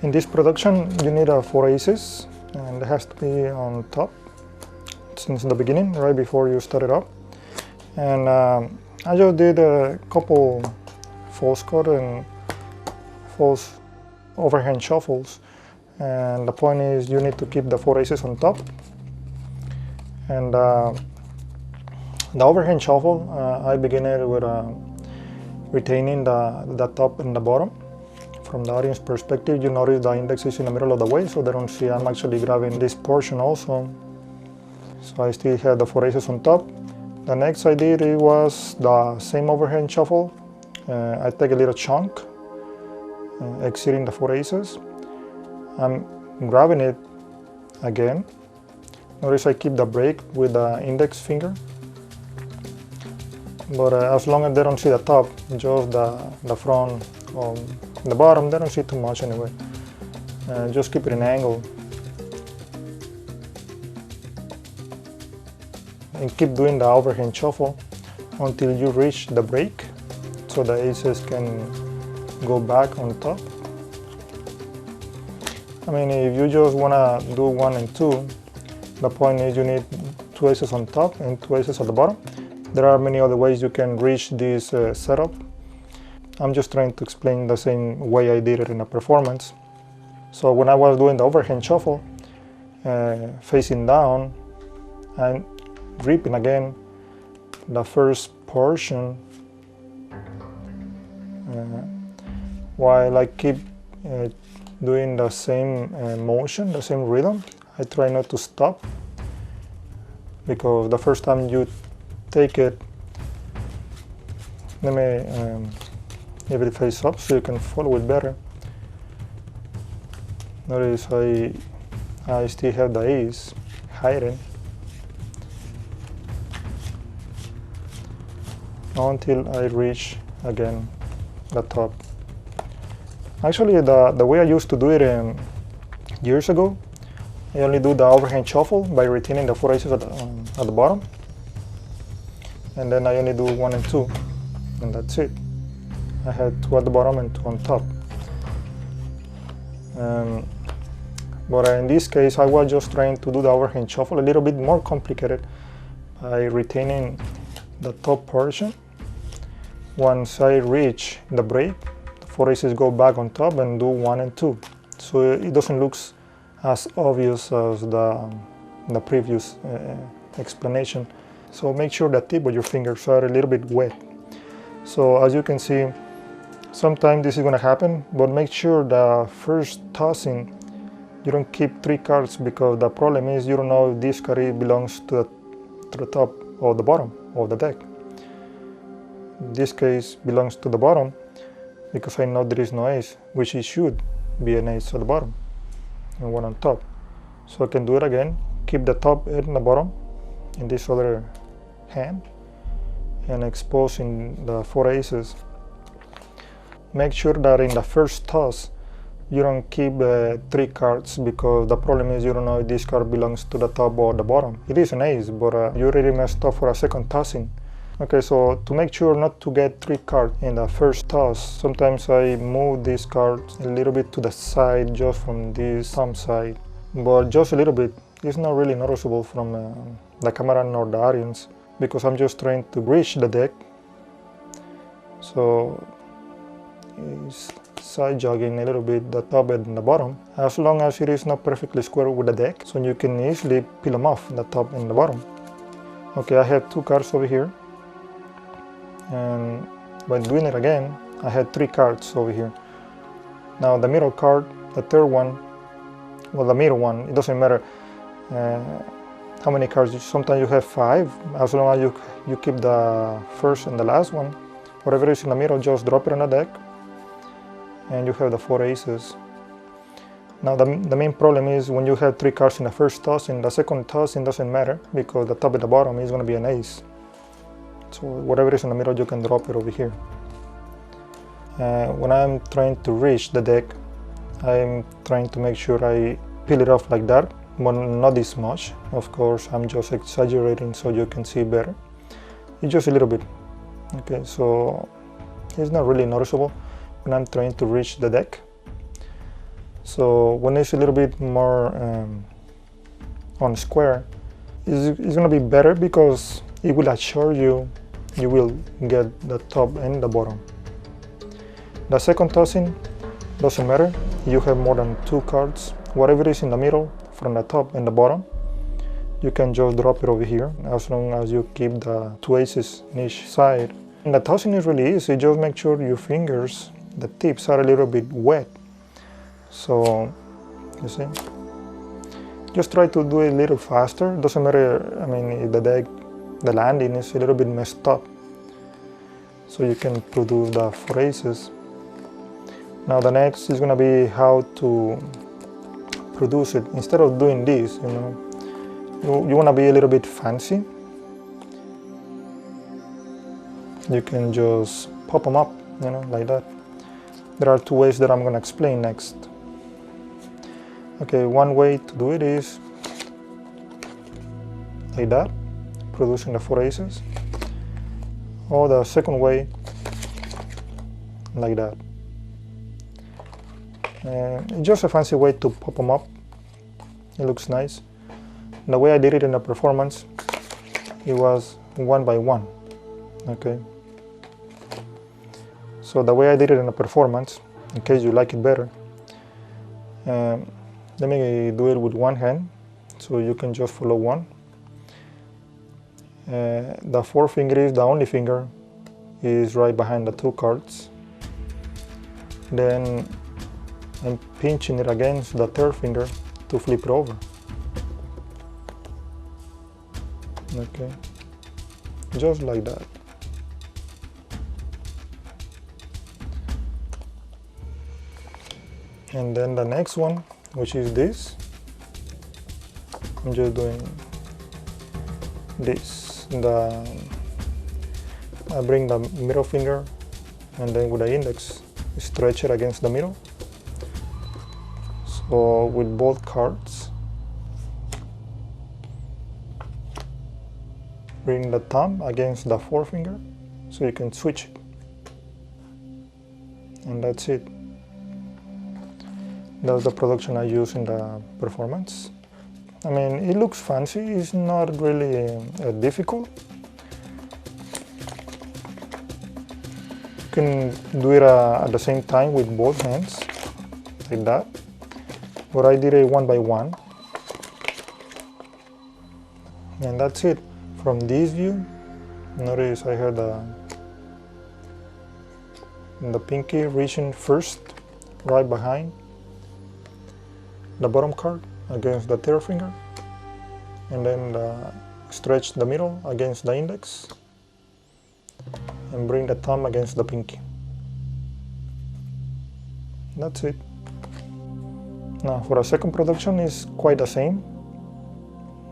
In this production, you need 4 aces, and it has to be on top since the beginning, right before you start it up. And I just did a couple false cut and false overhand shuffles, and the point is you need to keep the 4 aces on top. And the overhand shuffle, I begin it with retaining the top and the bottom. From the audience perspective, you notice the index is in the middle of the way, so they don't see I'm actually grabbing this portion also. So I still have the 4 aces on top. The next I did, it was the same overhand shuffle. I take a little chunk, exceeding the 4 aces. I'm grabbing it again. Notice I keep the break with the index finger. But as long as they don't see the top, just the front or the bottom, they don't see too much anyway. Just keep it in angle. And keep doing the overhand shuffle until you reach the break, so the aces can go back on top. I mean, if you just want to do 1 and 2, the point is you need 2 aces on top and 2 aces at the bottom. There are many other ways you can reach this setup. I'm just trying to explain the same way I did it in a performance. So when I was doing the overhand shuffle, facing down, I'm reaping again the first portion, while I keep doing the same motion, the same rhythm. I try not to stop, because the first time you take it, let me give it face up so you can follow it better. Notice I still have the ace hiding until I reach again the top. Actually, the way I used to do it years ago, I only do the overhand shuffle by retaining the 4 aces at the bottom, and then I only do 1 and 2, and that's it. I had 2 at the bottom and 2 on top. But in this case, I was just trying to do the overhand shuffle a little bit more complicated by retaining the top portion. Once I reach the break, the 4 aces go back on top and do 1 and 2. So it doesn't look as obvious as the previous explanation. So make sure the tip of your fingers are a little bit wet. So as you can see, sometimes this is going to happen, but make sure the first tossing you don't keep 3 cards, because the problem is you don't know if this card belongs to the top or the bottom of the deck. In this case belongs to the bottom because I know there is no ace, which it should be an ace at the bottom and 1 on top. So I can do it again, keep the top and the bottom in this other hand and exposing the 4 aces. Make sure that in the first toss you don't keep 3 cards, because the problem is you don't know if this card belongs to the top or the bottom. It is an ace, but you already messed up for a second tossing. Okay, so to make sure not to get 3 cards in the first toss, sometimes I move these cards a little bit to the side, just from this thumb side, but just a little bit. It's not really noticeable from the camera nor the audience, because I'm just trying to reach the deck. So it's side jogging a little bit the top and the bottom, as long as it is not perfectly square with the deck, so you can easily peel them off, the top and the bottom. Okay, I have 2 cards over here, and by doing it again, I had 3 cards over here. Now the middle card, the third one, well, the middle one, it doesn't matter how many cards. Sometimes you have 5, as long as you keep the first and the last one. Whatever is in the middle, just drop it on the deck, and you have the 4 aces. Now the main problem is when you have 3 cards in the first toss, in the second toss it doesn't matter, because the top and the bottom is going to be an ace. So whatever is in the middle, you can drop it over here. When I'm trying to reach the deck, I'm trying to make sure I peel it off like that, but not this much. Of course, I'm just exaggerating so you can see better. It's just a little bit. Okay, so it's not really noticeable when I'm trying to reach the deck. So when it's a little bit more on square, it's gonna be better because it will assure you will get the top and the bottom. The second tossing doesn't matter. You have more than 2 cards. Whatever is in the middle, from the top and the bottom, you can just drop it over here as long as you keep the 2 aces in each side. And the tossing is really easy. Just make sure your fingers, the tips, are a little bit wet. So, you see? Just try to do it a little faster. Doesn't matter, I mean, if the deck, the landing is a little bit messed up. So you can produce the 4 aces. Now the next is gonna be how to produce it. Instead of doing this, you know, you wanna be a little bit fancy. You can just pop them up, you know, like that. There are 2 ways that I'm gonna explain next. Okay, one way to do it is like that, producing the 4 aces. Or the second way, like that. It's just a fancy way to pop them up. It looks nice. The way I did it in the performance, it was 1 by 1. Okay. So the way I did it in the performance, in case you like it better, let me do it with one hand, so you can just follow one. The forefinger is the only finger, is right behind the 2 cards. Then I'm pinching it against the 3rd finger to flip it over. Okay, just like that. And then the next one, which is this, I'm just doing this. I bring the middle finger and then with the index stretch it against the middle. So with both cards, bring the thumb against the forefinger so you can switch it. And that's it. That's the production I use in the performance. I mean, it looks fancy. It's not really difficult. You can do it at the same time with both hands, like that. But I did it 1 by 1. And that's it. From this view, notice I had the pinky reaching first, right behind the bottom card against the 3rd finger, and then stretch the middle against the index and bring the thumb against the pinky. That's it. Now for a second production is quite the same.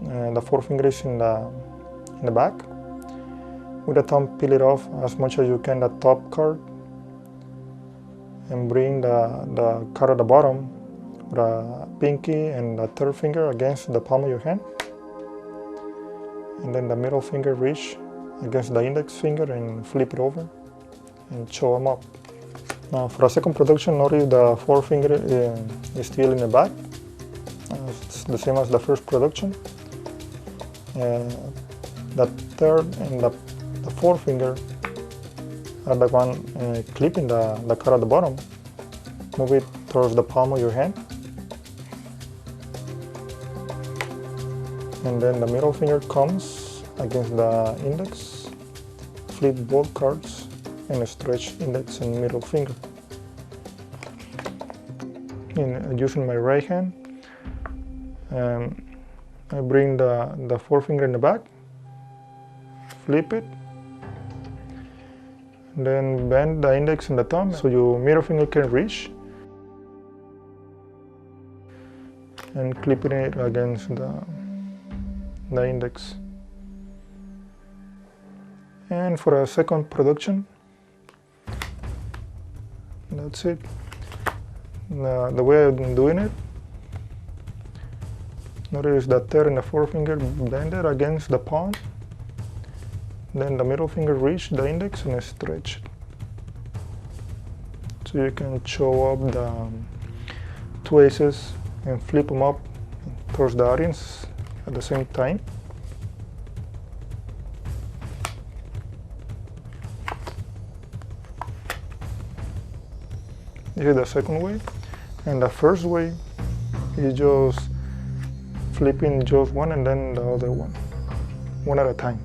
The forefinger is in the back. With the thumb, peel it off as much as you can, the top card, and bring the card at the bottom, the pinky and the 3rd finger against the palm of your hand, and then the middle finger reach against the index finger and flip it over and show them up. Now for a second production, notice the forefinger is still in the back. It's the same as the first production. The 3rd and the forefinger are the one clipping the card at the bottom. Move it towards the palm of your hand. And then the middle finger comes against the index. Flip both cards and stretch index and middle finger. Using my right hand, I bring the forefinger in the back, flip it, and then bend the index and the thumb so your middle finger can reach, and clipping it against the index. And for a second production, that's it. The way I'm doing it, notice the 3rd and the 4th finger bended against the palm, then the middle finger reach the index and stretch it. So you can show up two aces and flip them up towards the audience at the same time. This is the second way, and the first way is just flipping just one and then the other one at a time.